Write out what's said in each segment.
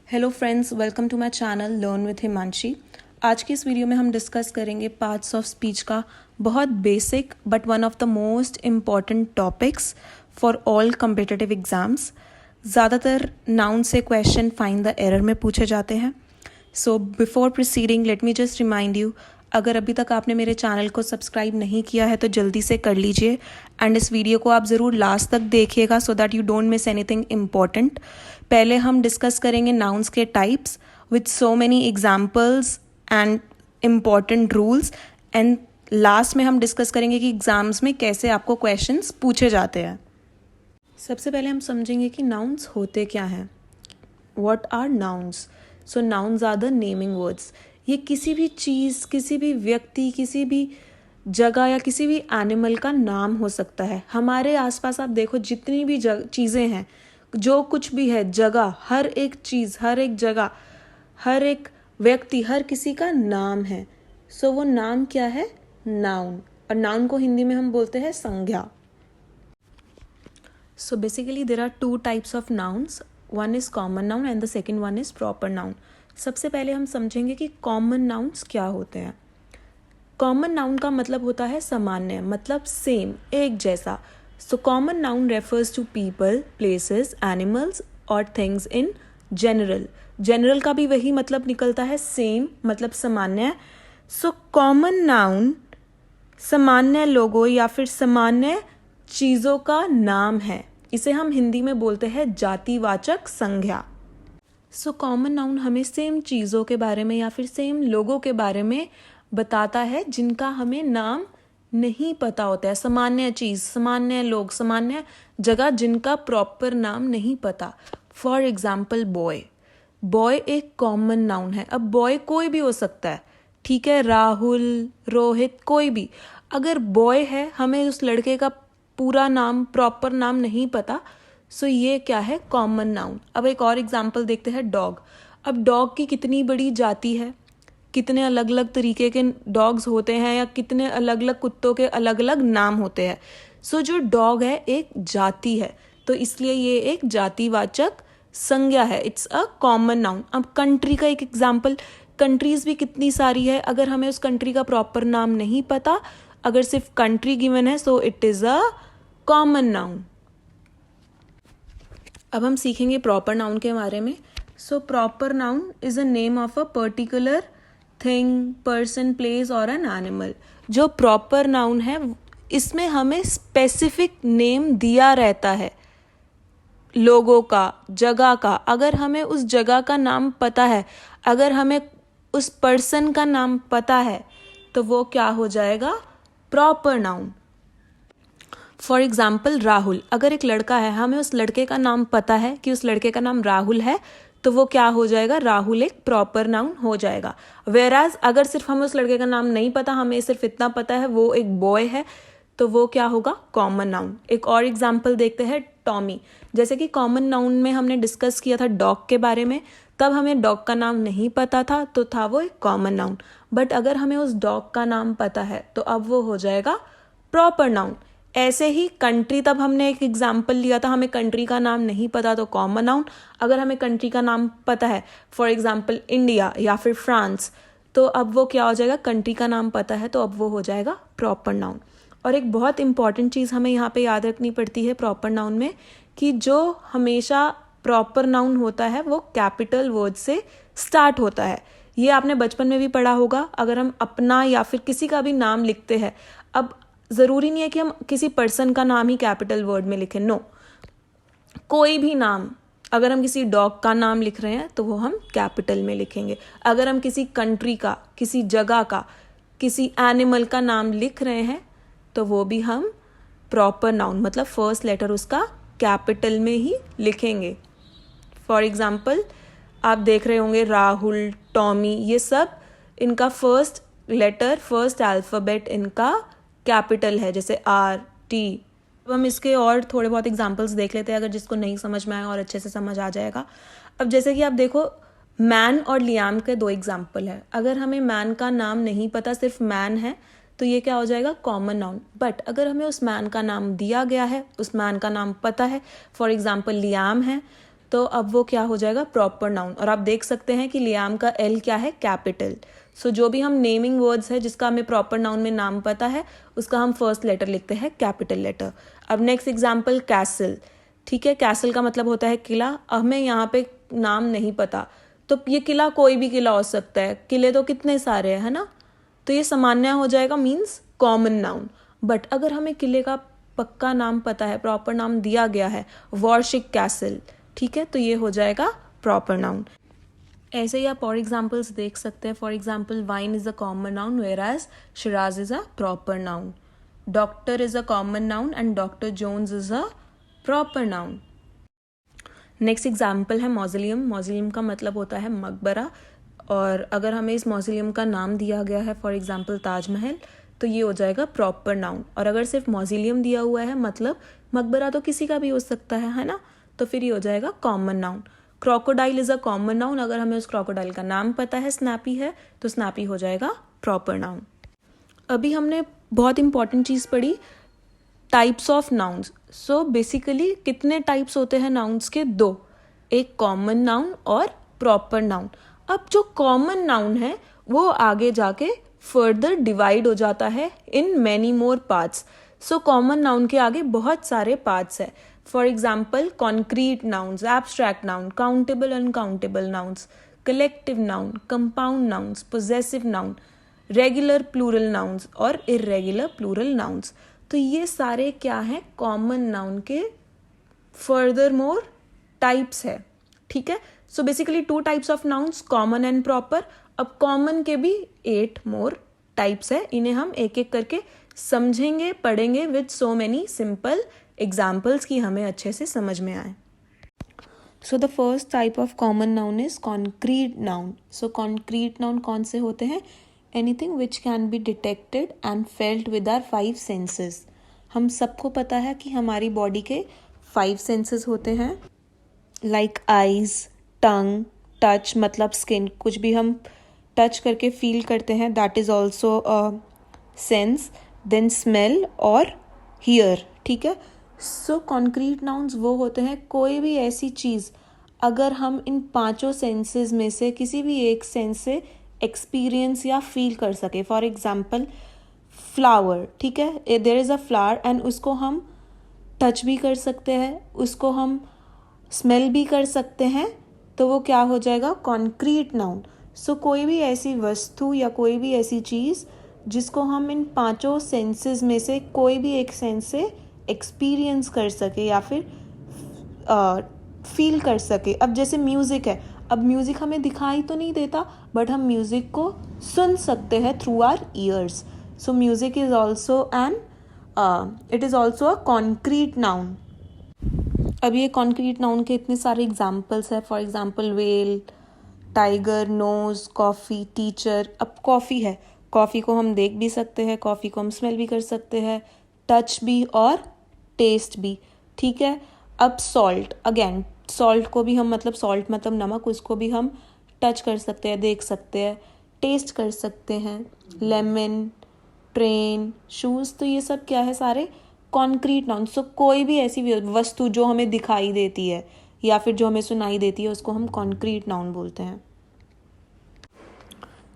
Hello friends, welcome to my channel learn with Himanshi. आज की इस वीडियो में हम डिस्कस करेंगे पार्ट्स ऑफ स्पीच का बहुत basic but one of the most important topics for all competitive exams. ज़्यादातर नाउन से क्वेश्चन फाइंड द एरर में पूछे जाते हैं। So before proceeding let me just remind you, अगर अभी तक आपने मेरे चैनल को सब्सक्राइब नहीं किया है तो जल्दी से कर लीजिए एंड इस वीडियो को आप ज़रूर लास्ट तक देखिएगा so that you don't miss anything important. पहले हम डिस्कस करेंगे नाउन्स के types with so many examples and important rules, and last में हम डिस्कस करेंगे कि एग्जाम्स में कैसे आपको क्वेश्चंस पूछे जाते हैं। सबसे पहले हम समझेंगे कि नाउन्स होते क्या हैं। What are nouns? So nouns are the naming words. ये किसी भी चीज़, किसी भी व्यक्ति, किसी भी जगह या किसी भी एनिमल का नाम हो सकता है। हमारे आसपास आप देखो जितनी भी चीज़ें हैं, जो कुछ भी है, जगह, हर एक चीज़, हर एक जगह, हर एक व्यक्ति, हर किसी का नाम है। सो वो नाम क्या है? नाउन। और नाउन को हिंदी में हम बोलते हैं संज्ञा। So basically there are two types of nouns, one is common noun and the second one is proper noun. सबसे पहले हम समझेंगे कि कॉमन नाउन्स क्या होते हैं। कॉमन नाउन का मतलब होता है सामान्य, मतलब सेम, एक जैसा। So common noun refers to people, places, animals और थिंग्स इन जनरल। जनरल का भी वही मतलब निकलता है, सेम मतलब सामान्य। सो कॉमन नाउन सामान्य लोगों या फिर सामान्य चीज़ों का नाम है। इसे हम हिंदी में बोलते हैं जातिवाचक संज्ञा। सो कॉमन नाउन हमें सेम चीज़ों के बारे में या फिर सेम लोगों के बारे में बताता है जिनका हमें नाम नहीं पता होता है। सामान्य चीज़, सामान्य लोग, सामान्य जगह जिनका प्रॉपर नाम नहीं पता। For example boy. बॉय एक कॉमन नाउन है। अब बॉय कोई भी हो सकता है, ठीक है, राहुल, रोहित, कोई भी। अगर बॉय है, हमें उस लड़के का पूरा नाम, प्रॉपर नाम नहीं पता, सो ये क्या है? Common noun. अब एक और एग्जाम्पल देखते हैं, डॉग। अब डॉग की कितनी बड़ी जाति है, कितने अलग अलग तरीके के डॉग्स होते हैं या कितने अलग अलग कुत्तों के अलग अलग नाम होते हैं। सो जो डॉग है एक जाति है, तो इसलिए ये एक जातिवाचक संज्ञा है। It's a common noun. अब कंट्री का एक एग्जाम्पल, कंट्रीज भी कितनी सारी है, अगर हमें उस कंट्री का प्रॉपर नाम नहीं पता, अगर सिर्फ कंट्री गिवन है, सो it is a common noun. अब हम सीखेंगे प्रॉपर नाउन के बारे में। So proper noun is a name of a particular thing, person, place और एन एनिमल। जो प्रॉपर नाउन है इसमें हमें स्पेसिफिक नेम दिया रहता है लोगों का, जगह का। अगर हमें उस जगह का नाम पता है, अगर हमें उस पर्सन का नाम पता है, तो वो क्या हो जाएगा? Proper noun. For example Rahul. अगर एक लड़का है, हमें उस लड़के का नाम पता है कि उस लड़के का नाम राहुल है, तो वो क्या हो जाएगा? राहुल एक प्रॉपर नाउन हो जाएगा। वेराज अगर सिर्फ हमें उस लड़के का नाम नहीं पता, हमें सिर्फ इतना पता है वो एक बॉय है, तो वो क्या होगा? Common noun. एक और एग्जाम्पल देखते हैं, टॉमी। जैसे कि कॉमन नाउन में हमने डिस्कस किया था डॉग के बारे में, तब हमें डॉग का नाम नहीं पता था, तो था वो एक कॉमन नाउन। बट अगर हमें उस डॉग का नाम पता है, तो अब वो हो जाएगा प्रॉपर नाउन। ऐसे ही कंट्री, तब हमने एक एग्जाम्पल लिया था, हमें कंट्री का नाम नहीं पता तो कॉमन नाउन। अगर हमें कंट्री का नाम पता है, फॉर एग्जाम्पल इंडिया या फिर फ्रांस, तो अब वो क्या हो जाएगा? कंट्री का नाम पता है, तो अब वो हो जाएगा प्रॉपर नाउन। और एक बहुत इंपॉर्टेंट चीज़ हमें यहाँ पे याद रखनी पड़ती है प्रॉपर नाउन में, कि जो हमेशा प्रॉपर नाउन होता है वो कैपिटल वर्ड से स्टार्ट होता है। ये आपने बचपन में भी पढ़ा होगा। अगर हम अपना या फिर किसी का भी नाम लिखते हैं, अब ज़रूरी नहीं है कि हम किसी पर्सन का नाम ही कैपिटल वर्ड में लिखें, नो। कोई भी नाम, अगर हम किसी डॉग का नाम लिख रहे हैं तो वो हम कैपिटल में लिखेंगे। अगर हम किसी कंट्री का, किसी जगह का, किसी एनिमल का नाम लिख रहे हैं, तो वो भी हम प्रॉपर नाउन, मतलब फर्स्ट लेटर उसका कैपिटल में ही लिखेंगे। फॉर एग्जाम्पल आप देख रहे होंगे राहुल, टॉमी, ये सब इनका फर्स्ट लेटर, फर्स्ट अल्फ़ाबेट इनका कैपिटल है, जैसे आर, टी। अब हम इसके और थोड़े बहुत एग्जांपल्स देख लेते हैं, अगर जिसको नहीं समझ में आए और अच्छे से समझ आ जाएगा। अब जैसे कि आप देखो, मैन और लियाम के दो एग्जांपल है। अगर हमें मैन का नाम नहीं पता, सिर्फ मैन है, तो ये क्या हो जाएगा? Common noun. बट अगर हमें उस मैन का नाम दिया गया है, उस मैन का नाम पता है, फॉर एग्जाम्पल लियाम है, तो अब वो क्या हो जाएगा, प्रॉपर नाउन। और आप देख सकते हैं कि लियाम का एल क्या है, कैपिटल। सो जो भी हम नेमिंग वर्ड्स है जिसका हमें प्रॉपर नाउन में नाम पता है उसका हम फर्स्ट लेटर लिखते हैं कैपिटल लेटर। अब नेक्स्ट एग्जाम्पल कैसल, ठीक है, कैसल का मतलब होता है किला। हमें यहाँ पे नाम नहीं पता, तो ये किला कोई भी किला हो सकता है, किले तो कितने सारे हैं, है ना, तो ये सामान्य हो जाएगा, मीन्स कॉमन नाउन। बट अगर हमें किले का पक्का नाम पता है, प्रॉपर नाम दिया गया है, वॉरशिक कैसल, ठीक है, तो ये हो जाएगा प्रॉपर नाउन। ऐसे ही आप और एग्जाम्पल्स देख सकते हैं। For example wine is a common noun whereas Shiraz is a proper noun. Doctor is a common noun and doctor Jones is a proper noun. Next example है मॉजिलियम। मॉजिलियम का मतलब होता है मकबरा, और अगर हमें इस मॉजिलियम का नाम दिया गया है फॉर एग्जाम्पल ताजमहल, तो ये हो जाएगा प्रॉपर नाउन। और अगर सिर्फ मॉजिलियम दिया हुआ है, मतलब मकबरा तो किसी का भी हो सकता है ना, तो फिर ये हो जाएगा common noun. Crocodile is a common noun, अगर हमें उस क्रोकोडाइल का नाम पता है, स्नैपी है, तो स्नैपी हो जाएगा प्रॉपर नाउन। अभी हमने बहुत इंपॉर्टेंट चीज़ पढ़ी, types of nouns. So basically कितने टाइप्स होते हैं नाउन्स के, दो, एक कॉमन नाउन और प्रॉपर नाउन। अब जो कॉमन नाउन है वो आगे जाके फर्दर डिवाइड हो जाता है in many more parts. So common noun के आगे बहुत सारे पार्ट्स है। For example concrete nouns, abstract noun, countable uncountable nouns, collective noun, compound nouns, possessive noun, regular plural nouns और इर्रेगुलर प्लूरल नाउन्स। तो ये सारे क्या हैं, कॉमन नाउन के फर्दर मोर टाइप्स है, ठीक है। So basically two types of nouns, common and proper. अब कॉमन के भी 8 मोर टाइप्स है, इन्हें हम एक एक करके समझेंगे, पढ़ेंगे with so many simple examples की हमें अच्छे से समझ में आए। So the first type of common noun is concrete noun. So concrete noun कौन से होते हैं, anything which can be detected and felt with our 5 senses. हम सबको पता है कि हमारी बॉडी के 5 सेंसेस होते हैं, लाइक आईज, टंग, टच मतलब स्किन, कुछ भी हम टच करके फील करते हैं, that is also a sense. Then smell और हियर, ठीक है। सो कॉन्क्रीट नाउन्स वो होते हैं कोई भी ऐसी चीज़ अगर हम इन 5 सेंसेस में से किसी भी एक सेंस से एक्सपीरियंस या फील कर सके। फॉर एग्जाम्पल फ्लावर, ठीक है, there is a flower and उसको हम टच भी कर सकते हैं, उसको हम स्मेल भी कर सकते हैं, तो वो क्या हो जाएगा, कॉन्क्रीट नाउन। सो कोई भी ऐसी वस्तु या कोई भी ऐसी चीज़ जिसको हम इन 5 सेंसेस में से कोई भी एक सेंस से एक्सपीरियंस कर सके या फिर फील कर सके। अब जैसे म्यूज़िक है, अब म्यूज़िक हमें दिखाई तो नहीं देता, बट हम म्यूज़िक को सुन सकते हैं through our ears. So music is also it is also a concrete noun. अब ये कॉन्क्रीट नाउन के इतने सारे एग्जाम्पल्स हैं। For example whale, tiger, nose, coffee, teacher. अब कॉफ़ी है, कॉफ़ी को हम देख भी सकते हैं, कॉफ़ी को हम स्मेल भी कर सकते हैं, टच भी और टेस्ट भी, ठीक है। अब सॉल्ट, अगेन सॉल्ट को भी हम, मतलब सॉल्ट मतलब नमक, उसको भी हम टच कर सकते हैं, देख सकते हैं, टेस्ट कर सकते हैं। लेमन, ट्रेन, शूज़, तो ये सब क्या है, सारे कॉन्क्रीट नाउन। सो कोई भी ऐसी वस्तु जो हमें दिखाई देती है या फिर जो हमें सुनाई देती है उसको हम कॉन्क्रीट नाउन बोलते हैं।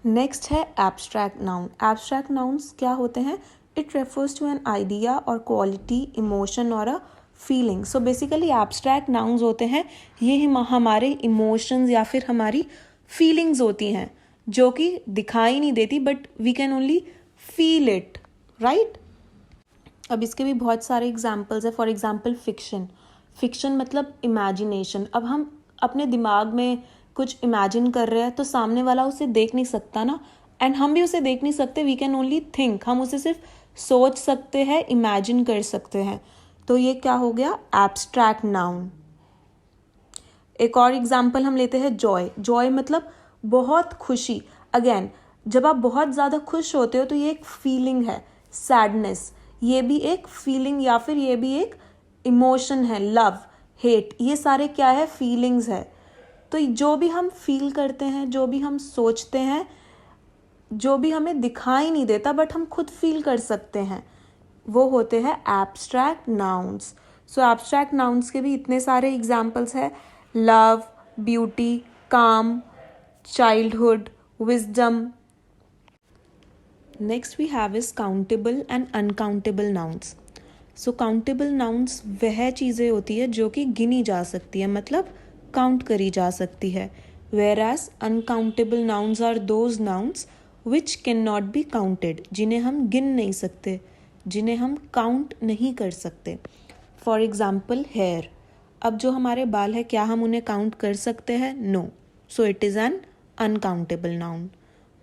नेक्स्ट है एब्स्ट्रैक्ट नाउन। एब्स्ट्रैक्ट नाउन्स क्या होते हैं, it refers to an idea और क्वालिटी, इमोशन और a feeling. So basically abstract nouns होते हैं, ये हमारे इमोशंस या फिर हमारी फीलिंग्स होती हैं जो कि दिखाई नहीं देती, but we can only feel it, right. अब इसके भी बहुत सारे एग्जाम्पल्स है। फॉर एग्जाम्पल फिक्शन, फिक्शन मतलब इमेजिनेशन। अब हम अपने दिमाग में कुछ इमेजिन कर रहे हैं तो सामने वाला उसे देख नहीं सकता ना, एंड हम भी उसे देख नहीं सकते, वी कैन ओनली थिंक, हम उसे सिर्फ सोच सकते हैं, इमेजिन कर सकते हैं, तो ये क्या हो गया, एब्स्ट्रैक्ट नाउन। एक और एग्जाम्पल हम लेते हैं जॉय। जॉय मतलब बहुत खुशी। अगेन जब आप बहुत ज़्यादा खुश होते हो तो ये एक फीलिंग है। सैडनेस, ये भी एक फीलिंग या फिर ये भी एक इमोशन है। लव, हेट, ये सारे क्या है, फीलिंग्स है। तो जो भी हम फील करते हैं, जो भी हम सोचते हैं, जो भी हमें दिखाई नहीं देता बट हम खुद फील कर सकते हैं, वो होते हैं एब्स्ट्रैक्ट नाउन्स। सो एब्स्ट्रैक्ट नाउन्स के भी इतने सारे एग्जाम्पल्स हैं, love, beauty, calm, childhood, wisdom. Next we have is countable and uncountable nouns. So countable nouns वह चीज़ें होती है जो कि गिनी जा सकती है, मतलब काउंट करी जा सकती है. Whereas uncountable nouns are those nouns which cannot be counted, जिन्हें हम गिन नहीं सकते, जिन्हें हम काउंट नहीं कर सकते. For example hair. अब जो हमारे बाल है, क्या हम उन्हें काउंट कर सकते हैं? No. So it is an uncountable noun.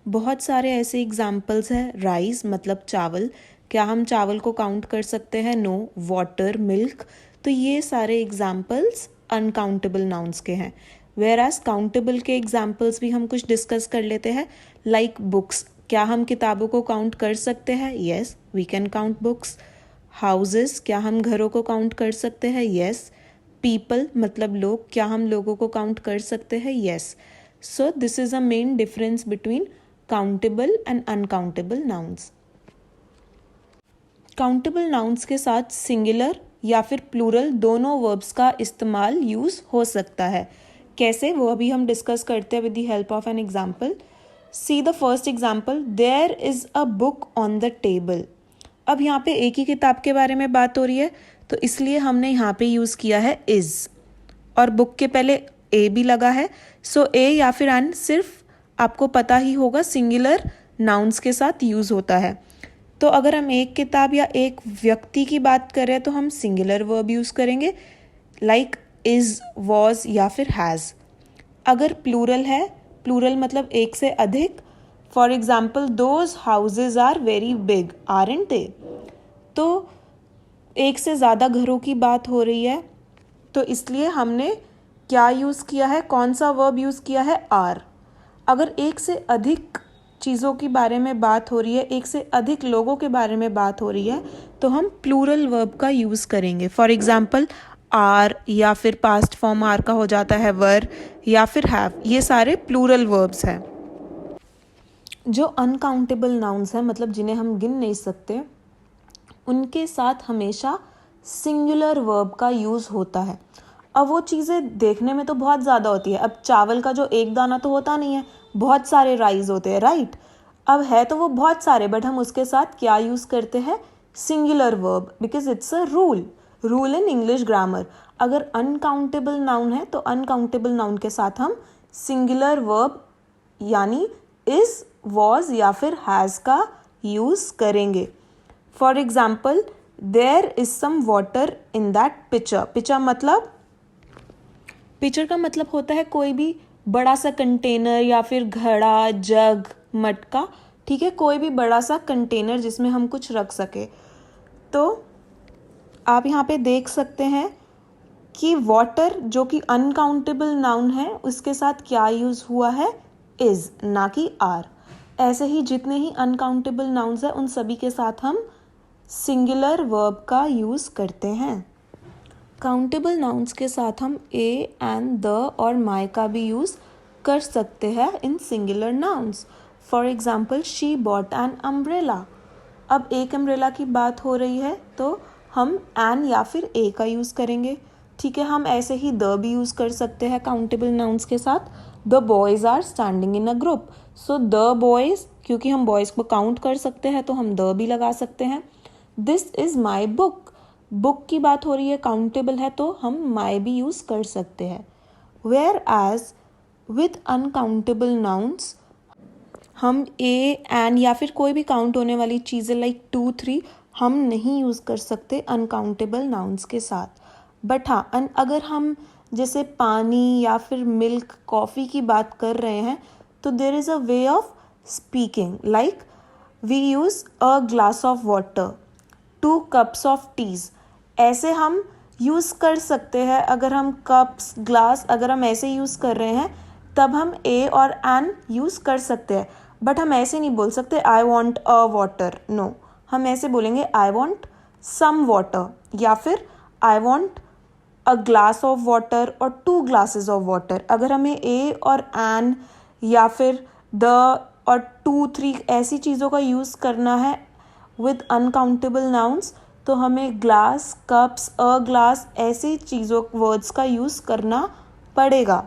बहुत सारे ऐसे एग्जाम्पल्स हैं. राइस मतलब चावल, क्या हम चावल को काउंट कर सकते हैं? नो. Water, milk. तो ये सारे एग्जाम्पल्स अनकाउंटेबल नाउन्स के हैं. वेयर एज काउंटेबल के एग्जाम्पल्स भी हम कुछ डिस्कस कर लेते हैं. लाइक बुक्स, क्या हम किताबों को काउंट कर सकते हैं? Yes, we can count books. Houses, क्या हम घरों को काउंट कर सकते हैं? येस. पीपल मतलब लोग, क्या हम लोगों को काउंट कर सकते हैं? Yes. So this is a main difference between countable and uncountable nouns. Countable nouns के साथ सिंगुलर या फिर प्लूरल दोनों वर्ब्स का इस्तेमाल यूज हो सकता है. कैसे, वो अभी हम डिस्कस करते हैं with the help of an example. See the first example. There is a book on the table. अब यहाँ पे एक ही किताब के बारे में बात हो रही है, तो इसलिए हमने यहाँ पे यूज़ किया है इज, और बुक के पहले ए भी लगा है. सो ए या फिर एन सिर्फ आपको पता ही होगा सिंगुलर नाउन्स के साथ यूज़ होता है. तो अगर हम एक किताब या एक व्यक्ति की बात करें तो हम सिंगुलर वर्ब यूज़ करेंगे, लाइक इज, वॉज या फिर हैज़. अगर प्लूरल है, प्लूरल मतलब एक से अधिक. For example, those houses are very big, aren't they. तो एक से ज़्यादा घरों की बात हो रही है, तो इसलिए हमने क्या यूज़ किया है, कौन सा वर्ब यूज़ किया है? आर. अगर एक से अधिक चीज़ों के बारे में बात हो रही है, एक से अधिक लोगों के बारे में बात हो रही है, तो हम प्लूरल वर्ब का यूज़ करेंगे. फॉर एग्जाम्पल, आर, या फिर पास्ट फॉर्म आर का हो जाता है वर, या फिर हैव. ये सारे प्लूरल वर्ब्स हैं. जो अनकाउंटेबल नाउन्स हैं, मतलब जिन्हें हम गिन नहीं सकते, उनके साथ हमेशा सिंगुलर वर्ब का यूज़ होता है. अब वो चीज़ें देखने में तो बहुत ज़्यादा होती है. अब चावल का जो एक दाना तो होता नहीं है, बहुत सारे राइस होते हैं, राइट. अब है तो वो बहुत सारे, बट हम उसके साथ क्या यूज़ करते हैं? Singular verb, because it's a rule in English grammar. अगर अनकाउंटेबल नाउन है तो अनकाउंटेबल नाउन के साथ हम सिंगुलर वर्ब यानी इज, वॉज या फिर हैज़ का यूज़ करेंगे. For example, there is some water in that picture. Picture का मतलब होता है कोई भी बड़ा सा कंटेनर या फिर घड़ा, जग, मटका. ठीक है, कोई भी बड़ा सा कंटेनर जिसमें हम कुछ रख सके. तो आप यहाँ पे देख सकते हैं कि वाटर जो कि अनकाउंटेबल नाउन है, उसके साथ क्या यूज़ हुआ है? इज, ना कि आर. ऐसे ही जितने ही अनकाउंटेबल नाउन्स हैं, उन सभी के साथ हम सिंगुलर वर्ब का यूज़ करते हैं. काउंटेबल नाउन्स के साथ हम ए, एंड, द और माई का भी यूज़ कर सकते हैं इन singular nouns. For example, she bought an umbrella. अब एक अम्ब्रेला की बात हो रही है, तो हम एन या फिर ए का यूज़ करेंगे. ठीक है, हम ऐसे ही द भी यूज़ कर सकते हैं काउंटेबल नाउन्स के साथ. The boys are standing in a group. So the boys, क्योंकि हम बॉयज़ को काउंट कर सकते हैं तो हम द भी लगा सकते हैं. This is my book. Book की बात हो रही है, काउंटेबल है, तो हम माई भी यूज़ कर सकते हैं. Whereas with uncountable nouns हम ए, एन या फिर कोई भी काउंट होने वाली चीज़ें लाइक 2, 3 हम नहीं यूज़ कर सकते अनकाउंटेबल नाउन्स के साथ. बट हाँ, अगर हम जैसे पानी या फिर मिल्क, कॉफ़ी की बात कर रहे हैं, तो there is a way of speaking, like we use a glass of water, 2 cups of teas. ऐसे हम यूज़ कर सकते हैं. अगर हम कप्स, ग्लास अगर हम ऐसे यूज़ कर रहे हैं, तब हम ए और एन यूज़ कर सकते हैं. बट हम ऐसे नहीं बोल सकते I want a water. No, हम ऐसे बोलेंगे आई वॉन्ट सम वाटर, या फिर I want a glass of water और 2 glasses ऑफ वाटर. अगर हमें ए और एन या फिर द और 2, 3 ऐसी चीज़ों का यूज़ करना है विद अनकाउंटेबल नाउन्स, तो हमें ग्लास, कप्स, अ ग्लास ऐसी चीज़ों, वर्ड्स का यूज़ करना पड़ेगा।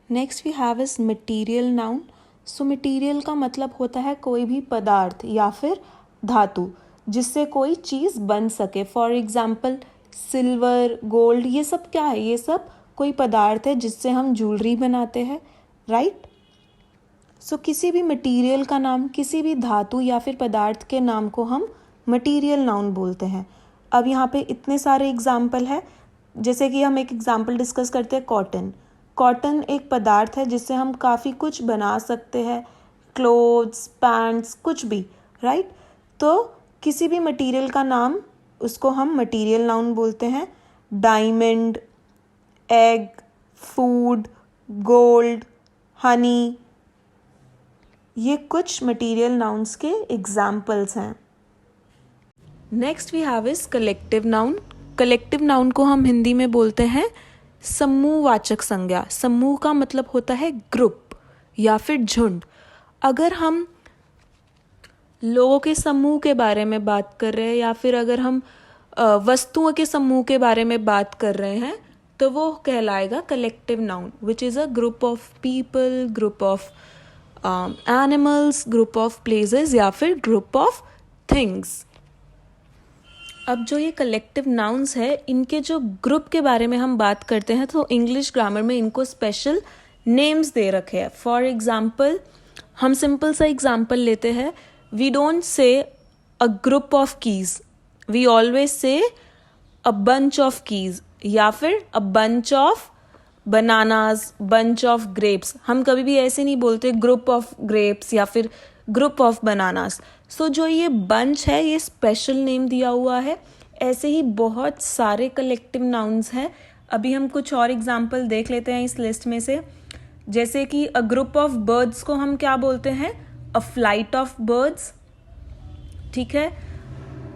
Next we have is material noun. So material का मतलब होता है कोई भी पदार्थ या फिर धातु जिससे कोई चीज़ बन सके। फॉर एग्जाम्पल सिल्वर, गोल्ड, ये सब क्या है? ये सब कोई पदार्थ है जिससे हम ज्वेलरी बनाते हैं, राइट? सो किसी भी मटेरियल का नाम, किसी भी धातु या फिर पदार्थ के नाम को हम मटेरियल नाउन बोलते हैं। अब यहाँ पे इतने सारे एग्जाम्पल है, जैसे कि हम एक एग्जाम्पल डिस्कस करते हैं कॉटन। कॉटन एक पदार्थ है जिससे हम काफ़ी कुछ बना सकते हैं, क्लोथ्स, पैंट्स, कुछ भी, राइट? तो किसी भी मटेरियल का नाम, उसको हम मटेरियल नाउन बोलते हैं। Diamond, egg, food, gold, honey, ये कुछ मटेरियल नाउन्स के एग्जाम्पल्स हैं। Next we have is collective noun. Collective noun को हम हिंदी में बोलते हैं समूहवाचक संज्ञा। समूह का मतलब होता है ग्रुप या फिर झुंड। अगर हम लोगों के समूह के बारे में बात कर रहे हैं या फिर अगर हम वस्तुओं के समूह के बारे में बात कर रहे हैं तो वो कहलाएगा collective noun, which is a group of people, group of animals, group of places या फिर ग्रुप ऑफ थिंग्स। अब जो ये कलेक्टिव नाउन्स है, इनके जो ग्रुप के बारे में हम बात करते हैं तो इंग्लिश ग्रामर में इनको स्पेशल नेम्स दे रखे हैं। फॉर एग्जाम्पल, हम सिंपल सा एग्जाम्पल लेते हैं। We don't say a group of keys, we always say a bunch of keys या फिर a bunch of bananas, bunch of grapes. हम कभी भी ऐसे नहीं बोलते ग्रुप ऑफ ग्रेप्स या फिर ग्रुप ऑफ बनानास। सो जो ये बंच है, ये स्पेशल नेम दिया हुआ है। ऐसे ही बहुत सारे कलेक्टिव नाउन्स हैं। अभी हम कुछ और एग्जाम्पल देख लेते हैं इस लिस्ट में से। जैसे कि अ ग्रुप ऑफ बर्ड्स को हम क्या बोलते हैं? अ फ्लाइट ऑफ बर्ड्स, ठीक है।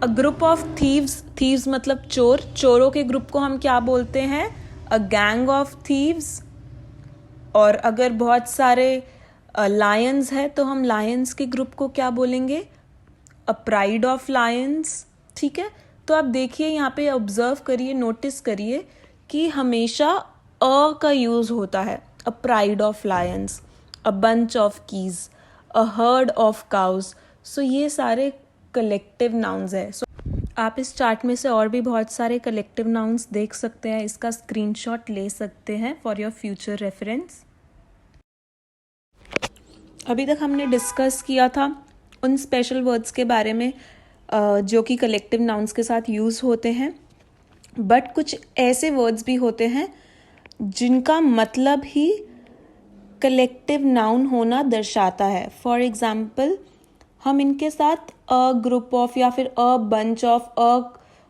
अ ग्रुप ऑफ थीव्स, थीव्स मतलब चोर, चोरों के ग्रुप को हम क्या बोलते हैं? A gang of thieves. और अगर बहुत सारे लायंस है तो हम लायंस के ग्रुप को क्या बोलेंगे? अ प्राइड ऑफ लायंस, ठीक है। तो आप देखिए यहाँ पे, ऑब्जर्व करिए, नोटिस करिए कि हमेशा अ का यूज होता है। A pride of lions, a bunch of keys, a herd of cows. So ये सारे कलेक्टिव नाउन्स है। सो आप इस चार्ट में से और भी बहुत सारे कलेक्टिव नाउन्स देख सकते हैं, इसका स्क्रीनशॉट ले सकते हैं फॉर योर फ्यूचर रेफरेंस। अभी तक हमने डिस्कस किया था उन स्पेशल वर्ड्स के बारे में जो कि कलेक्टिव नाउन्स के साथ यूज़ होते हैं, बट कुछ ऐसे वर्ड्स भी होते हैं जिनका मतलब ही कलेक्टिव नाउन होना दर्शाता है। फॉर एग्जाम्पल, हम इनके साथ अ ग्रुप ऑफ या फिर a bunch of, a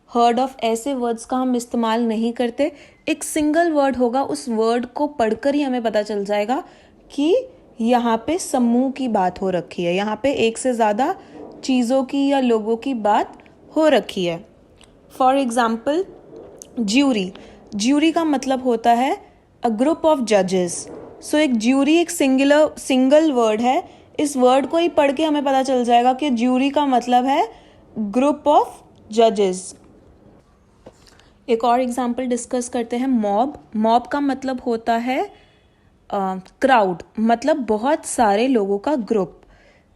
herd of, ऐसे वर्ड्स का हम इस्तेमाल नहीं करते। एक सिंगल वर्ड होगा, उस वर्ड को पढ़कर ही हमें पता चल जाएगा कि यहाँ पे समूह की बात हो रखी है, यहाँ पे एक से ज़्यादा चीज़ों की या लोगों की बात हो रखी है। For example, jury. ज्यूरी का मतलब होता है अ ग्रुप ऑफ जजेस। सो एक ज्यूरी एक सिंगल वर्ड है। इस वर्ड को ही पढ़ के हमें पता चल जाएगा कि ज्यूरी का मतलब है ग्रुप ऑफ जजेस। एक और एग्जाम्पल डिस्कस करते हैं, मॉब। मॉब का मतलब होता है क्राउड, मतलब बहुत सारे लोगों का ग्रुप।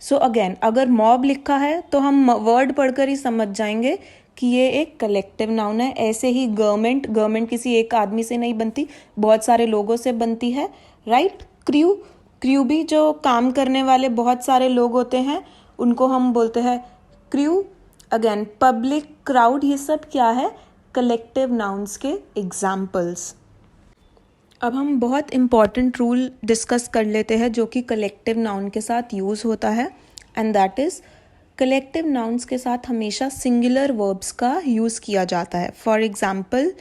सो अगेन, अगर मॉब लिखा है तो हम वर्ड पढ़कर ही समझ जाएंगे कि ये एक कलेक्टिव नाउन है। ऐसे ही गवर्नमेंट, गवर्नमेंट किसी एक आदमी से नहीं बनती, बहुत सारे लोगों से बनती है, राइट? क्रू, क्रू भी जो काम करने वाले बहुत सारे लोग होते हैं उनको हम बोलते हैं क्रू। अगेन, पब्लिक, क्राउड, ये सब क्या है? कलेक्टिव नाउन्स के एग्जाम्पल्स। अब हम बहुत इम्पॉर्टेंट रूल डिस्कस कर लेते हैं जो कि कलेक्टिव नाउन के साथ यूज़ होता है, and that is collective nouns के साथ हमेशा सिंगुलर वर्ब्स का यूज़ किया जाता है। For example,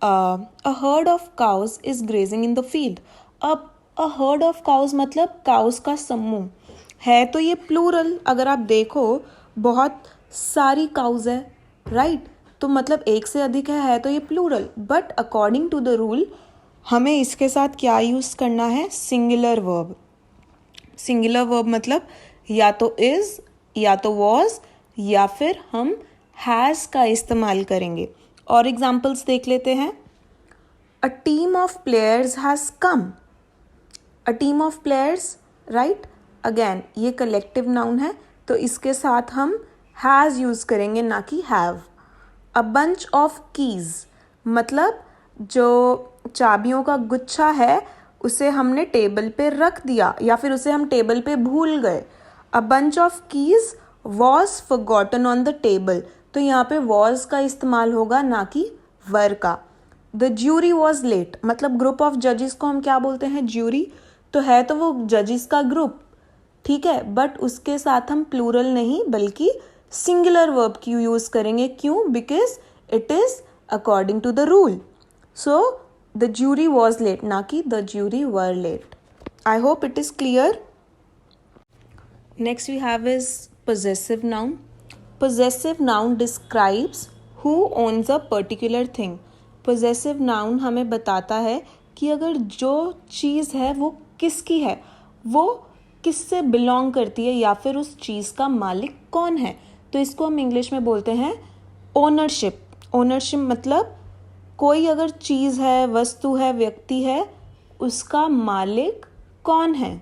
a herd of cause is grazing in the field. अब अ हर्ड ऑफ काउज मतलब काउज का समूह है, तो ये प्लूरल। अगर आप देखो, बहुत सारी काउज है, राइट? तो मतलब एक से अधिक है तो ये plural. But according to the rule हमें इसके साथ क्या यूज़ करना है? Singular verb. सिंगुलर वर्ब मतलब या तो इज़, या तो वॉज, या फिर हम हैज़ का इस्तेमाल करेंगे। और एग्जाम्पल्स देख लेते हैं। A team of players has come. A team of players, right. Again ये कलेक्टिव नाउन है तो इसके साथ हम हैज़ यूज़ करेंगे ना कि have. A bunch of keys मतलब जो चाबियों का गुच्छा है उसे हमने टेबल पे रख दिया या फिर उसे हम टेबल पे भूल गए। अ bunch of keys was forgotten on the table, तो यहाँ पे वॉज का इस्तेमाल होगा ना कि वर का। द ज्यूरी वॉज लेट मतलब ग्रुप ऑफ जजेस को हम क्या बोलते हैं, ज्यूरी। तो है तो वो जजेस का ग्रुप, ठीक है, बट उसके साथ हम प्लूरल नहीं बल्कि सिंगुलर वर्ब की यूज करेंगे। क्यों? Because it is according to the rule. So the jury was late ना कि the jury were late. I hope it is clear. Next we have is possessive noun. Possessive noun describes who owns a particular thing. Possessive noun हमें बताता है कि अगर जो चीज़ है वो किसकी है, वो किससे बिलोंग करती है या फिर उस चीज़ का मालिक कौन है। तो इसको हम इंग्लिश में बोलते हैं ओनरशिप। ओनरशिप मतलब कोई अगर चीज़ है, वस्तु है, व्यक्ति है, उसका मालिक कौन है।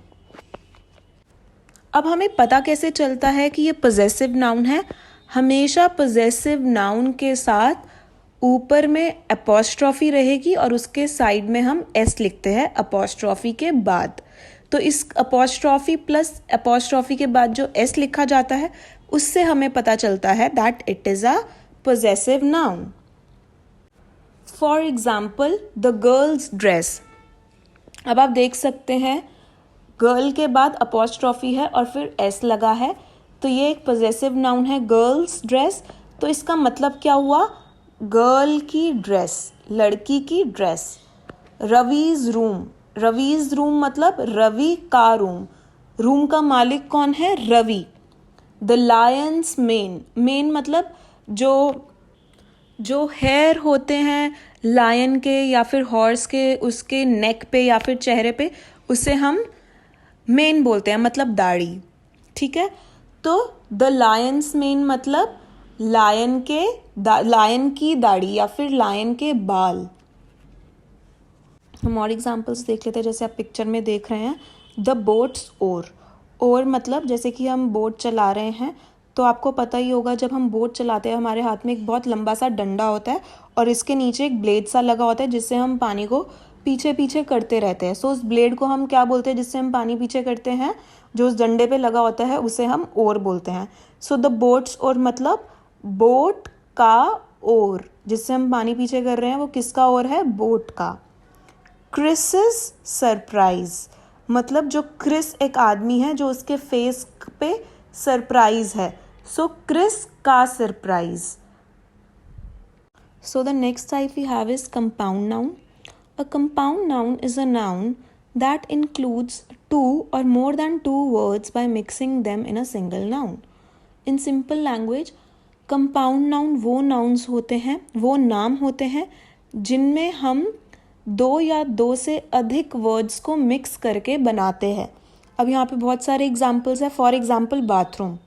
अब हमें पता कैसे चलता है कि ये पॉजेसिव नाउन है? हमेशा पॉजेसिव नाउन के साथ ऊपर में अपॉस्ट्रॉफी रहेगी और उसके साइड में हम एस लिखते हैं अपॉस्ट्रॉफी के बाद। तो इस अपॉस्ट्रॉफी प्लस अपॉस्ट्रॉफी के बाद जो एस लिखा जाता है उससे हमें पता चलता है that it is a possessive noun. For example the girls dress. अब आप देख सकते हैं गर्ल के बाद अपॉस्ट्रॉफी है और फिर एस लगा है, तो ये एक पॉजेसिव नाउन है गर्ल्स ड्रेस। तो इसका मतलब क्या हुआ? गर्ल की ड्रेस, लड़की की dress. Ravi's room, Ravi's room मतलब रवि का रूम। रूम का मालिक कौन है? Ravi. The lion's mane, mane मतलब जो हेयर होते हैं लायन के या फिर हॉर्स के, उसके नेक पे या फिर चेहरे पे, उसे हम मेन बोलते हैं, मतलब दाढ़ी, ठीक है। तो द लायंस मेन मतलब लायन की दाढ़ी या फिर लायन के बाल। हम और एग्जांपल्स देख लेते हैं, जैसे आप पिक्चर में देख रहे हैं द बोट्स ओर। ओर मतलब जैसे कि हम बोट चला रहे हैं, तो आपको पता ही होगा जब हम बोट चलाते हैं हमारे हाथ में एक बहुत लंबा सा डंडा होता है और इसके नीचे एक ब्लेड सा लगा होता है जिससे हम पानी को पीछे पीछे करते रहते हैं। सो उस ब्लेड को हम क्या बोलते हैं जिससे हम पानी पीछे करते हैं? जो उस डंडे पे लगा होता है उसे हम ओर बोलते हैं। सो द बोट्स ओर मतलब बोट का ओर, जिससे हम पानी पीछे कर रहे हैं वो किसका ओर है? बोट का। क्रिसिस सरप्राइज मतलब जो क्रिस एक आदमी है जो उसके फेस पे सरप्राइज है, सो क्रिस का surprise. So the next type we have is compound noun. A compound noun is a noun that includes two or more than two words by mixing them in a single noun. In simple language, compound noun वो nouns होते हैं, वो नाम होते हैं जिनमें हम दो या दो से अधिक words को mix करके बनाते हैं। अब यहाँ पे बहुत सारे एग्जाम्पल्स हैं। फॉर एग्जाम्पल बाथरूम,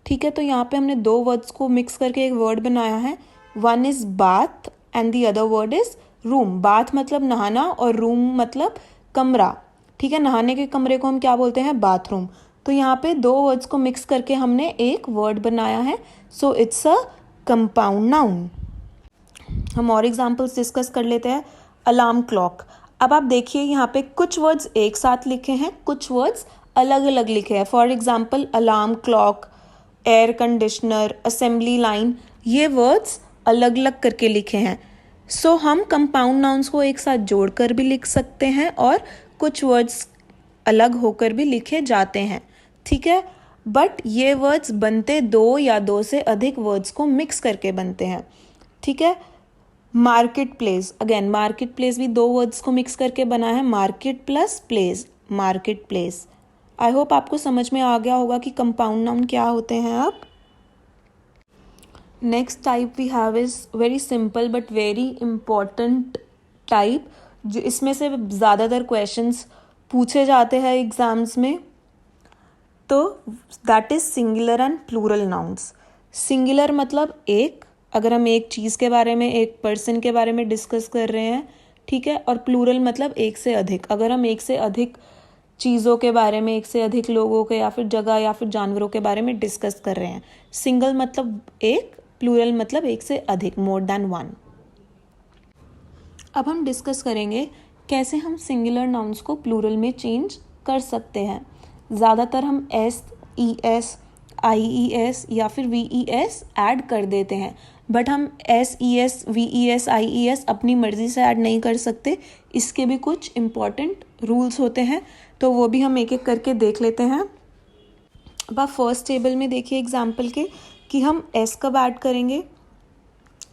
ठीक है, तो यहाँ पे हमने दो वर्ड्स को मिक्स करके एक वर्ड बनाया है। One is bath and the other word is room. Bath मतलब नहाना और रूम मतलब कमरा, ठीक है। नहाने के कमरे को हम क्या बोलते हैं? बाथरूम। तो यहाँ पे दो वर्ड्स को मिक्स करके हमने एक वर्ड बनाया है, so it's a compound noun. हम और एग्जाम्पल्स डिस्कस कर लेते हैं। Alarm clock. अब आप देखिए यहाँ पे कुछ वर्ड्स एक साथ लिखे हैं, कुछ वर्ड्स अलग अलग लिखे हैं। For example alarm clock, air conditioner, assembly line, ये वर्ड्स अलग अलग करके लिखे हैं। सो हम कंपाउंड नाउन्स को एक साथ जोड़कर भी लिख सकते हैं और कुछ वर्ड्स अलग होकर भी लिखे जाते हैं, ठीक है। बट ये वर्ड्स बनते दो या दो से अधिक वर्ड्स को मिक्स करके बनते हैं, ठीक है। Market place, again market place भी दो वर्ड्स को मिक्स करके बना है, market plus place, market place. I hope आपको समझ में आ गया होगा कि कंपाउंड नाउन क्या होते हैं। अब next type we have is very simple but very important type, जो इसमें से ज़्यादातर क्वेश्चंस पूछे जाते हैं एग्जाम्स में। तो that is singular and plural nouns. Singular मतलब एक, अगर हम एक चीज़ के बारे में, एक पर्सन के बारे में डिस्कस कर रहे हैं, ठीक है। और प्लूरल मतलब एक से अधिक। अगर हम एक से अधिक चीज़ों के बारे में, एक से अधिक लोगों के या फिर जगह या फिर जानवरों के बारे में डिस्कस कर रहे हैं। सिंगल मतलब एक, प्लूरल मतलब एक से अधिक, मोर देन वन। अब हम डिस्कस करेंगे कैसे हम सिंगुलर नाउन्स को प्लूरल में चेंज कर सकते हैं। ज़्यादातर हम S, E S, I E S या फिर वी ई एस ऐड कर देते हैं, बट हम S E S, V E S, I E S अपनी मर्ज़ी से ऐड नहीं कर सकते। इसके भी कुछ इम्पॉर्टेंट रूल्स होते हैं, तो वो भी हम एक एक करके देख लेते हैं। अब आप फर्स्ट टेबल में देखिए एग्जाम्पल के कि हम एस कब ऐड करेंगे।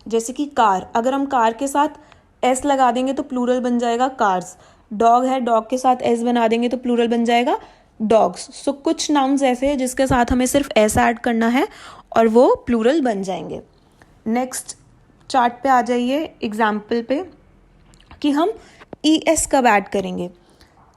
जैसे कि कार, अगर हम कार के साथ एस लगा देंगे तो प्लूरल बन जाएगा कार्स। डॉग है, डॉग के साथ एस बना देंगे तो प्लूरल बन जाएगा डॉग्स। सो कुछ नाउन्स ऐसे हैं जिसके साथ हमें सिर्फ एस ऐड करना है और वो प्लूरल बन जाएंगे। नेक्स्ट चार्ट पे आ जाइए एग्जाम्पल पे कि हम ई एस कब ऐड करेंगे।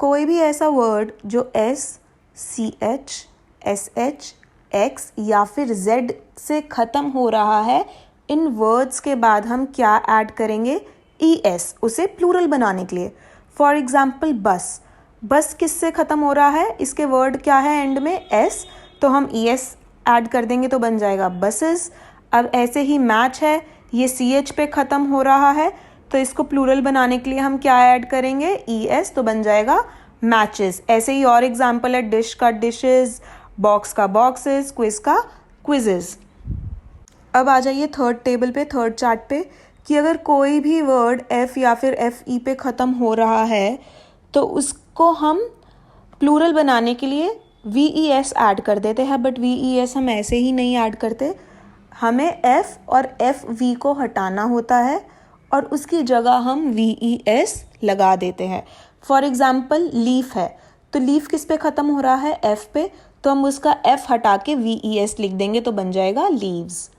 कोई भी ऐसा वर्ड जो S, C H, S H, X या फिर जेड से ख़त्म हो रहा है, इन वर्ड्स के बाद हम क्या ऐड करेंगे, ई एस, उसे प्लूरल बनाने के लिए। फॉर एग्जाम्पल बस, बस किससे ख़त्म हो रहा है, इसके वर्ड क्या है एंड में एस, तो हम ई एस ऐड कर देंगे तो बन जाएगा बसेस। अब ऐसे ही मैच है, ये सी एच पे ख़त्म हो रहा है, तो इसको प्लूरल बनाने के लिए हम क्या ऐड करेंगे, ई एस, तो बन जाएगा मैचेस। ऐसे ही और एग्जाम्पल है, डिश का डिशेस, बॉक्स का बॉक्सेस, क्विज का क्विजेस। अब आ जाइए थर्ड टेबल पे, थर्ड चार्ट पे, कि अगर कोई भी वर्ड एफ या फिर एफ ई पे ख़त्म हो रहा है तो उसको हम प्लूरल बनाने के लिए वी ई एस ऐड कर देते हैं, बट वी ई एस हम ऐसे ही नहीं ऐड करते। हमें एफ और एफ वी को हटाना होता है और उसकी जगह हम वी ई एस लगा देते हैं। फॉर एग्जाम्पल लीफ है, तो लीफ किस पे ख़त्म हो रहा है, एफ पे, तो हम उसका एफ हटा के वी ई एस लिख देंगे तो बन जाएगा लीव्स।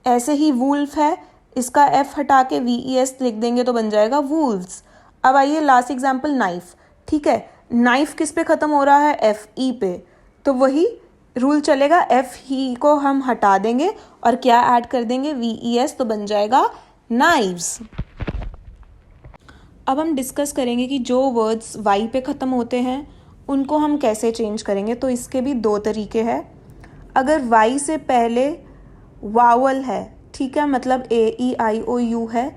ऐसे ही वुल्फ है, इसका एफ हटा के वी ई एस लिख देंगे तो बन जाएगा वुल्व्स। अब आइए लास्ट एग्जाम्पल नाइफ, ठीक है, नाइफ किस पे ख़त्म हो रहा है, एफ ई पे, तो वही रूल चलेगा, एफ ही को हम हटा देंगे और क्या ऐड कर देंगे, वी ई एस, तो बन जाएगा नाइव्स। अब हम डिस्कस करेंगे कि जो वर्ड्स वाई पे ख़त्म होते हैं उनको हम कैसे चेंज करेंगे। तो इसके भी दो तरीके हैं। अगर वाई से पहले वावल है, ठीक है, मतलब ए ई आई ओ यू है,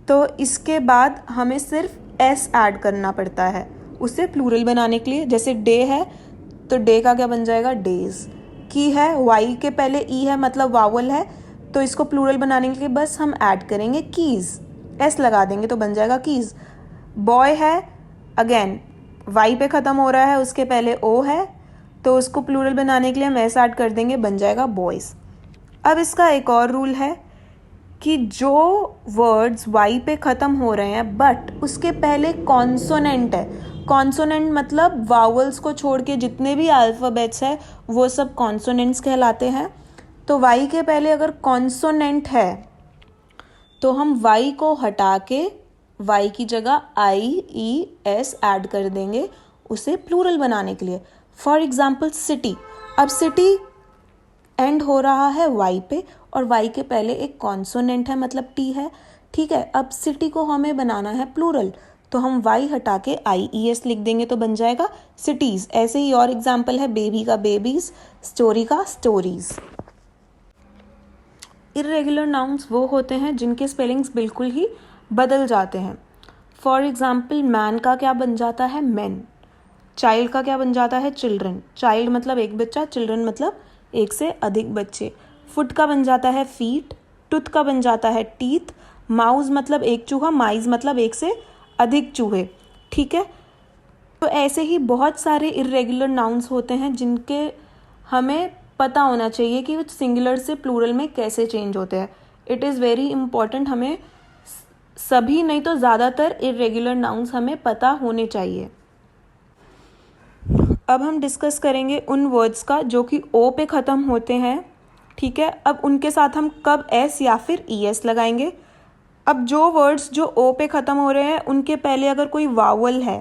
तो इसके बाद हमें सिर्फ एस ऐड करना पड़ता है उसे प्लूरल बनाने के लिए। जैसे डे है तो डे का क्या बन जाएगा, डेज। की है, वाई के पहले ई है मतलब वावल है, तो इसको प्लूरल बनाने के लिए बस हम ऐड करेंगे कीज़, एस लगा देंगे तो बन जाएगा कीज़। बॉय है, अगेन वाई पे ख़त्म हो रहा है, उसके पहले ओ है, तो उसको प्लूरल बनाने के लिए हम एस ऐड कर देंगे, बन जाएगा बॉयज़। अब इसका एक और रूल है कि जो वर्ड्स वाई पे ख़त्म हो रहे हैं बट उसके पहले कॉन्सोनेंट है, कॉन्सोनेंट मतलब वावल्स को छोड़ के जितने भी अल्फ़ाबेट्स हैं वो सब कॉन्सोनेंट्स कहलाते हैं। तो वाई के पहले अगर कॉन्सोनेंट है तो हम वाई को हटा के वाई की जगह आई ई एस ऐड कर देंगे उसे प्लूरल बनाने के लिए। फॉर एग्जाम्पल सिटी, अब सिटी एंड हो रहा है वाई पे और वाई के पहले एक कॉन्सोनेंट है मतलब टी है, ठीक है। अब सिटी को हमें बनाना है प्लूरल, तो हम वाई हटा के आई ई एस लिख देंगे तो बन जाएगा सिटीज़। ऐसे ही और एग्जाम्पल है, बेबी का बेबीज़, स्टोरी का स्टोरीज़। इर्रेगुलर नाउन्स वो होते हैं जिनके स्पेलिंग्स बिल्कुल ही बदल जाते हैं। फॉर एग्जाम्पल मैन का क्या बन जाता है, मैन। चाइल्ड का क्या बन जाता है, चिल्ड्रन। चाइल्ड मतलब एक बच्चा, चिल्ड्रन मतलब एक से अधिक बच्चे। फुट का बन जाता है फीट, टूथ का बन जाता है टीथ, माउस मतलब एक चूहा, माइज मतलब एक से अधिक चूहे, ठीक है। तो ऐसे ही बहुत सारे इर्रेगुलर नाउन्स होते हैं जिनके हमें पता होना चाहिए कि वो सिंगुलर से प्लूरल में कैसे चेंज होते हैं। इट इज़ वेरी इंपॉर्टेंट, हमें सभी नहीं तो ज़्यादातर इर्रेगुलर नाउन्स हमें पता होने चाहिए। अब हम डिस्कस करेंगे उन वर्ड्स का जो कि ओ पे ख़त्म होते हैं, ठीक है। अब उनके साथ हम कब एस या फिर ई एस लगाएंगे। अब जो वर्ड्स जो ओ पे ख़त्म हो रहे हैं उनके पहले अगर कोई वावल है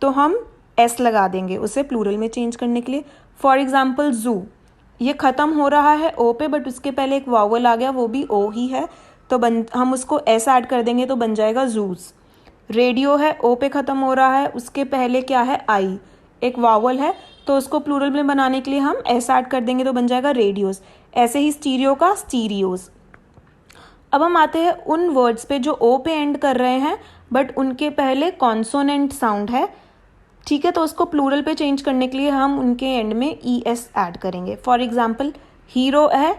तो हम एस लगा देंगे उसे प्लूरल में चेंज करने के लिए। फॉर एग्जाम्पल जू, ये ख़त्म हो रहा है ओ पे बट उसके पहले एक वावल आ गया, वो भी ओ ही है, तो हम उसको एस ऐड कर देंगे तो बन जाएगा जूस। रेडियो है, ओ पे ख़त्म हो रहा है, उसके पहले क्या है, आई, एक वावल है, तो उसको प्लूरल में बनाने के लिए हम एस ऐड कर देंगे तो बन जाएगा रेडियोस। ऐसे ही स्टीरियो का स्टीरियोस। अब हम आते हैं उन वर्ड्स पे जो ओ पे एंड कर रहे हैं बट उनके पहले कॉन्सोनेंट साउंड है, ठीक है, तो उसको प्लूरल पे चेंज करने के लिए हम उनके एंड में ई एस ऐड करेंगे। फॉर एग्जाम्पल हीरो है,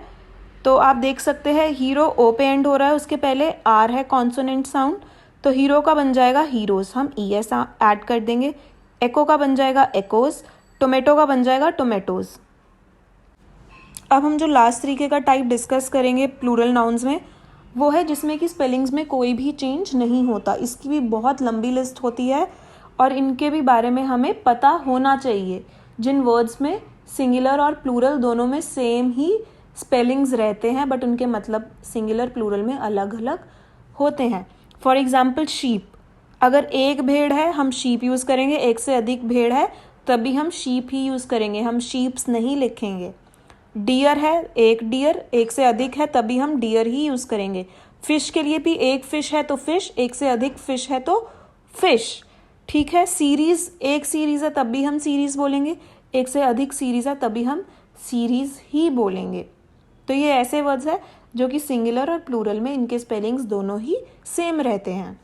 तो आप देख सकते हैं हीरो ओ पे एंड हो रहा है, उसके पहले आर है कॉन्सोनेंट साउंड, तो हीरो का बन जाएगा हीरोज, हम ई एस ऐड कर देंगे। एको का बन जाएगा एकोज, टोमेटो का बन जाएगा टोमेटोज। अब हम जो लास्ट तरीके का टाइप डिस्कस करेंगे प्लूरल नाउन्स में, वो है जिसमें कि स्पेलिंग्स में कोई भी चेंज नहीं होता। इसकी भी बहुत लंबी लिस्ट होती है और इनके भी बारे में हमें पता होना चाहिए। जिन वर्ड्स में सिंगुलर और प्लूरल दोनों में सेम ही स्पेलिंग्स रहते हैं बट उनके मतलब सिंगुलर प्लूरल में अलग अलग होते हैं। फॉर एग्जाम्पल शीप, अगर एक भेड़ है हम शीप यूज़ करेंगे, एक से अधिक भेड़ है तभी हम शीप ही यूज़ करेंगे, हम शीप्स नहीं लिखेंगे। डियर है, एक डियर, एक से अधिक है तभी हम डियर ही यूज़ करेंगे। फिश के लिए भी एक फिश है तो फिश, एक से अधिक फिश है तो फिश, ठीक है। सीरीज़, एक सीरीज़ है तब भी हम सीरीज़ बोलेंगे, एक से अधिक सीरीज़ है तभी हम सीरीज़ ही बोलेंगे। तो ये ऐसे वर्ड्स है जो कि सिंगुलर और प्लूरल में इनके स्पेलिंग्स दोनों ही सेम रहते हैं।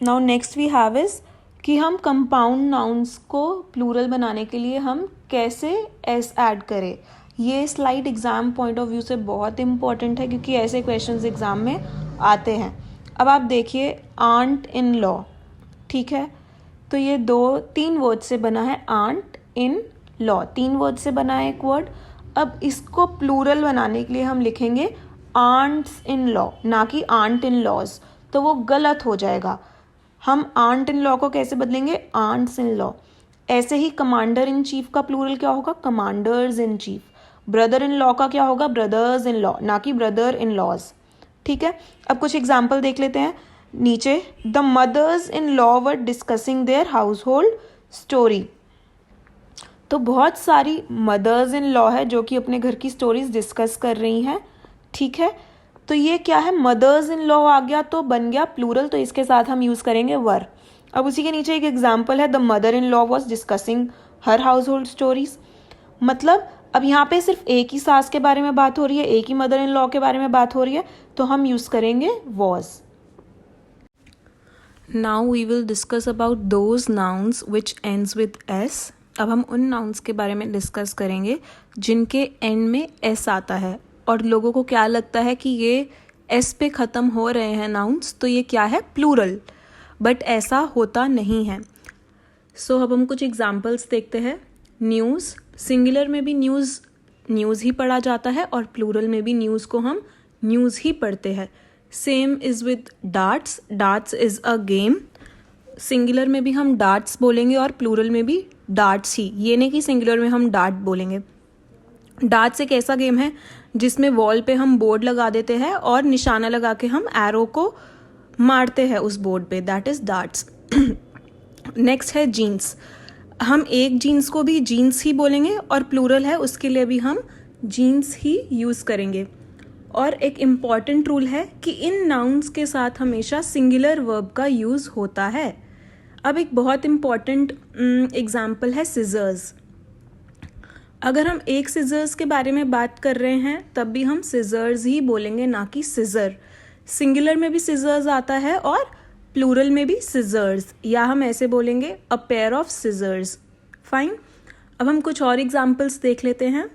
Now next we have is कि हम कंपाउंड नाउन्स को प्लूरल बनाने के लिए हम कैसे एस ऐड करें। ये slide exam point of view से बहुत इंपॉर्टेंट है क्योंकि ऐसे क्वेश्चंस एग्ज़ाम में आते हैं। अब आप देखिए आंट इन लॉ, ठीक है, तो ये 2-3 वर्ड से बना है, आंट इन लॉ 3 वर्ड से बना है एक वर्ड। अब इसको प्लूरल बनाने के लिए हम लिखेंगे आंट्स इन लॉ, ना कि आंट इन लॉज, तो वो गलत हो जाएगा। हम आंट इन लॉ को कैसे बदलेंगे, आंट्स इन लॉ। ऐसे ही कमांडर इन चीफ का प्लूरल क्या होगा, commanders in chief. Brother in law का क्या होगा, ब्रदर्स इन लॉ, ना कि ब्रदर इन लॉज, ठीक है। अब कुछ एग्जाम्पल देख लेते हैं नीचे। The mother's in law were discussing their house hold story, तो बहुत सारी मदर्स इन लॉ है जो कि अपने घर की स्टोरीज डिस्कस कर रही हैं, ठीक है। तो ये क्या है, मदर्स इन लॉ आ गया तो बन गया प्लूरल, तो इसके साथ हम यूज़ करेंगे वर। अब उसी के नीचे एक एग्जाम्पल है, the mother in law was discussing her house hold stories, मतलब अब यहाँ पे सिर्फ एक ही सास के बारे में बात हो रही है, एक ही मदर इन लॉ के बारे में बात हो रही है, तो हम यूज़ करेंगे was. Now we will discuss about those nouns which ends with S. अब हम उन नाउन्स के बारे में डिस्कस करेंगे जिनके एंड में एस आता है और लोगों को क्या लगता है कि ये एस पे ख़त्म हो रहे हैं नाउन्स, तो ये क्या है, प्लूरल, बट ऐसा होता नहीं है। सो अब हम कुछ एग्जाम्पल्स देखते हैं। न्यूज़, सिंगुलर में भी न्यूज़ ही पढ़ा जाता है और प्लूरल में भी न्यूज़ को हम न्यूज़ ही पढ़ते हैं। Same is with darts, darts is a game, singular में भी हम डार्ट्स बोलेंगे और प्लूरल में भी डार्ट्स ही, ये नहीं कि सिंगुलर में हम डार्ट बोलेंगे। डार्ट्स एक ऐसा गेम है जिसमें वॉल पे हम बोर्ड लगा देते हैं और निशाना लगा के हम एरो को मारते हैं उस बोर्ड पे, दैट इज़ डार्ट्स। नेक्स्ट है जीन्स, हम एक जीन्स को भी जीन्स ही बोलेंगे और प्लूरल है उसके लिए भी हम जीन्स ही यूज़ करेंगे। और एक इम्पॉर्टेंट रूल है कि इन नाउन्स के साथ हमेशा सिंगुलर वर्ब का यूज़ होता है। अब एक बहुत इम्पॉर्टेंट एग्जाम्पल है सिजर्स। अगर हम एक सिजर्स के बारे में बात कर रहे हैं तब भी हम सिजर्स ही बोलेंगे, ना कि सिजर। सिंगुलर में भी सिजर्स आता है और प्लूरल में भी सिजर्स, या हम ऐसे बोलेंगे a pair of scissors. Fine, अब हम कुछ और एग्जाम्पल्स देख लेते हैं।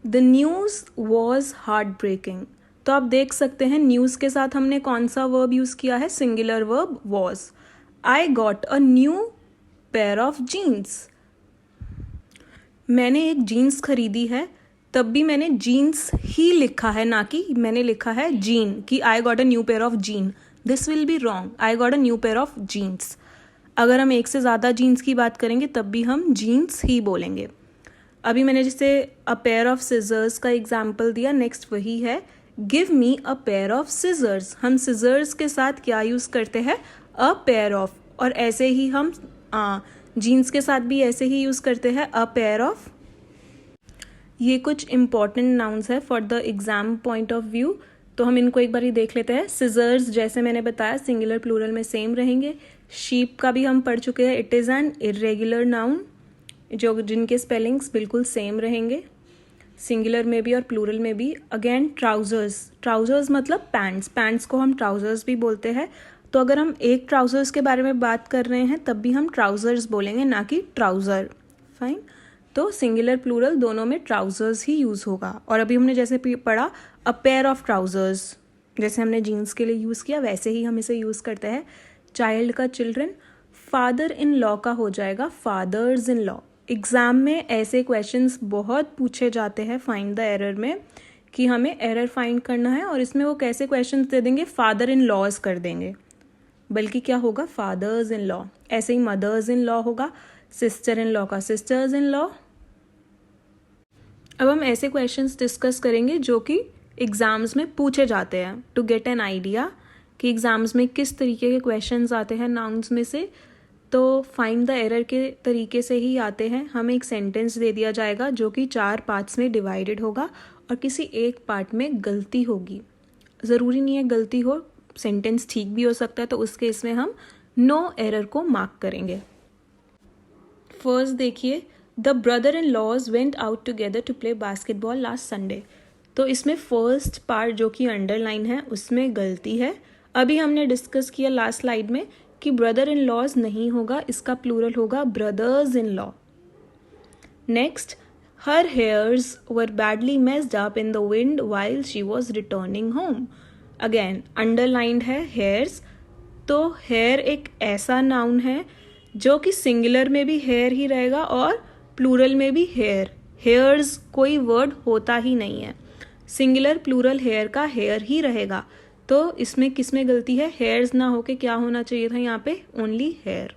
The news was heartbreaking, तो आप देख सकते हैं न्यूज़ के साथ हमने कौन सा वर्ब यूज़ किया है, singular verb was. I got a new pair of jeans, मैंने एक जीन्स खरीदी है, तब भी मैंने जीन्स ही लिखा है, ना कि मैंने लिखा है जीन, कि I got a new pair of jean, this will be wrong, I got a new pair of jeans. अगर हम एक से ज़्यादा जीन्स की बात करेंगे तब भी हम जीन्स ही बोलेंगे। अभी मैंने जैसे अ पेयर ऑफ सिजर्स का एग्जाम्पल दिया, नेक्स्ट वही है give me a pair of scissors, हम सिजर्स के साथ क्या यूज़ करते हैं, अ पेयर ऑफ, और ऐसे ही हम जीन्स के साथ भी ऐसे ही यूज़ करते हैं अ पेयर ऑफ। ये कुछ इम्पॉर्टेंट नाउन्स है for the exam point of view. तो हम इनको एक बार ही देख लेते हैं। सिजर्स जैसे मैंने बताया सिंगुलर प्लूरल में सेम रहेंगे। शीप का भी हम पढ़ चुके हैं, it is N irregular noun, जिनके स्पेलिंग्स बिल्कुल सेम रहेंगे सिंगुलर में भी और प्लूरल में भी। अगेन ट्राउजर्स मतलब पैंट्स को हम ट्राउजर्स भी बोलते हैं। तो अगर हम एक ट्राउजर्स के बारे में बात कर रहे हैं तब भी हम ट्राउजर्स बोलेंगे, ना कि ट्राउज़र। फाइन। तो सिंगुलर प्लूरल दोनों में ट्राउजर्स ही यूज़ होगा। और अभी हमने जैसे पढ़ा अ पेयर ऑफ ट्राउजर्स, जैसे हमने जीन्स के लिए यूज़ किया वैसे ही हम इसे यूज़ करते हैं। चाइल्ड का चिल्ड्रन, फादर इन लॉ का हो जाएगा फादर्स इन लॉ। एग्ज़ाम में ऐसे क्वेश्चंस बहुत पूछे जाते हैं फाइंड द एरर में, कि हमें एरर फाइंड करना है और इसमें वो कैसे क्वेश्चंस दे देंगे, फादर इन लॉज कर देंगे, बल्कि क्या होगा फादर्स इन लॉ। ऐसे ही मदर्स इन लॉ होगा, सिस्टर इन लॉ का सिस्टर्स इन लॉ। अब हम ऐसे क्वेश्चंस डिस्कस करेंगे जो कि एग्ज़ाम्स में पूछे जाते हैं, टू गेट एन आइडिया कि एग्ज़ाम्स में किस तरीके के क्वेश्चंस आते हैं नाउन्स में से। तो फाइंड द एरर के तरीके से ही आते हैं। हमें एक सेंटेंस दे दिया जाएगा जो कि 4 पार्ट्स में डिवाइडेड होगा और किसी एक पार्ट में गलती होगी। ज़रूरी नहीं है गलती हो, सेंटेंस ठीक भी हो सकता है, तो उस केस में हम नो एरर को मार्क करेंगे। फर्स्ट देखिए, the brother in laws went out together to play basketball last Sunday. तो इसमें फर्स्ट पार्ट जो कि अंडरलाइन है उसमें गलती है। अभी हमने डिस्कस किया लास्ट स्लाइड में कि ब्रदर इन लॉज नहीं होगा, इसका प्लूरल होगा brothers in law. Next, her hairs were badly messed up in the wind while she was returning home. Again underlined है हेयर्स, तो हेयर एक ऐसा नाउन है जो कि सिंगुलर में भी हेयर ही रहेगा और प्लूरल में भी हेयर। हेयर्स कोई वर्ड होता ही नहीं है, सिंगुलर प्लूरल हेयर का हेयर ही रहेगा। तो इसमें किस में गलती है, हेयर्स ना होके क्या होना चाहिए था यहाँ पे, only here.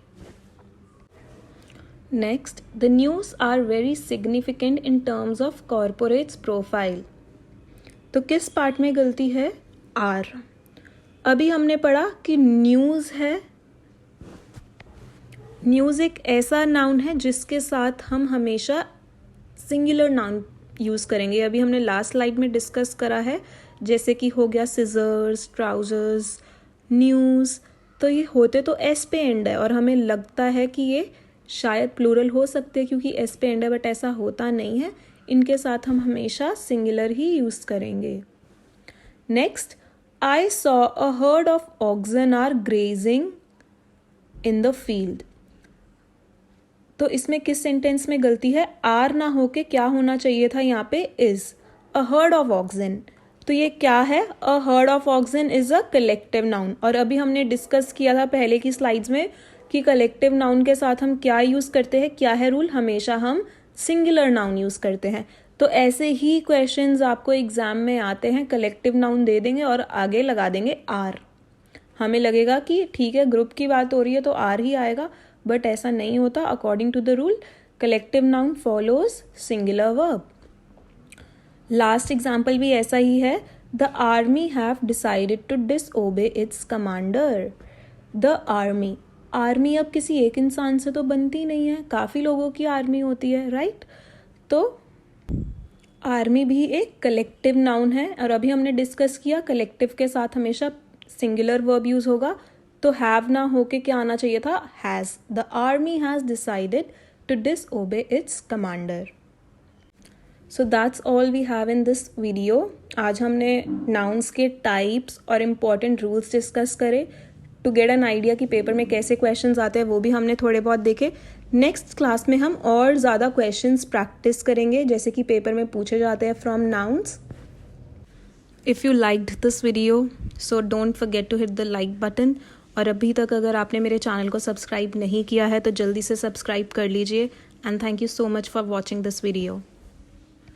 Next, the news are very significant in terms of corporates profile. तो किस पार्ट में गलती है, आर। अभी हमने पढ़ा कि न्यूज़ है, न्यूज़ एक ऐसा नाउन है जिसके साथ हम हमेशा सिंगुलर नाउन यूज़ करेंगे। अभी हमने लास्ट स्लाइड में डिस्कस करा है, जैसे कि हो गया सिजर्स, ट्राउजर्स, न्यूज़। तो ये होते तो एस पे एंड है और हमें लगता है कि ये शायद प्लूरल हो सकते हैं क्योंकि एस पे एंड है, बट ऐसा होता नहीं है। इनके साथ हम हमेशा सिंगुलर ही यूज़ करेंगे। Next, I saw a herd of oxen are grazing in the field. तो इसमें किस सेंटेंस में गलती है, आर ना होके क्या होना चाहिए था यहाँ पे, is. A herd of oxen, तो ये क्या है, a herd of oxen is a collective noun. और अभी हमने डिस्कस किया था पहले की स्लाइड्स में कि कलेक्टिव नाउन के साथ हम क्या यूज़ करते हैं, क्या है रूल, हमेशा हम सिंगुलर नाउन यूज़ करते हैं। तो ऐसे ही क्वेश्चंस आपको एग्जाम में आते हैं, कलेक्टिव नाउन दे देंगे और आगे लगा देंगे आर। हमें लगेगा कि ठीक है ग्रुप की बात हो रही है तो आर ही आएगा, बट ऐसा नहीं होता। According to the rule collective noun follows singular verb. Last example भी ऐसा ही है, the army have decided to disobey its commander. The army, army अब किसी एक इंसान से तो बनती नहीं है, काफ़ी लोगों की आर्मी होती है, राइट। तो आर्मी भी एक कलेक्टिव नाउन है और अभी हमने डिस्कस किया कलेक्टिव के साथ हमेशा सिंगुलर वर्ब यूज होगा। तो हैव ना होके क्या आना चाहिए था, has. The army has decided to disobey its commander. So that's all we have in this video. आज हमने नाउन्स के टाइप्स और इम्पॉर्टेंट रूल्स डिस्कस करे। टू गेट एन आइडिया कि पेपर में कैसे क्वेश्चंस आते हैं वो भी हमने थोड़े बहुत देखे। नेक्स्ट क्लास में हम और ज़्यादा क्वेश्चंस प्रैक्टिस करेंगे जैसे कि पेपर में पूछे जाते हैं from nouns. If you liked this video so don't forget to hit the like button. और अभी तक अगर आपने मेरे चैनल को सब्सक्राइब नहीं किया है तो जल्दी से सब्सक्राइब कर लीजिए। And thank you so much for watching this video.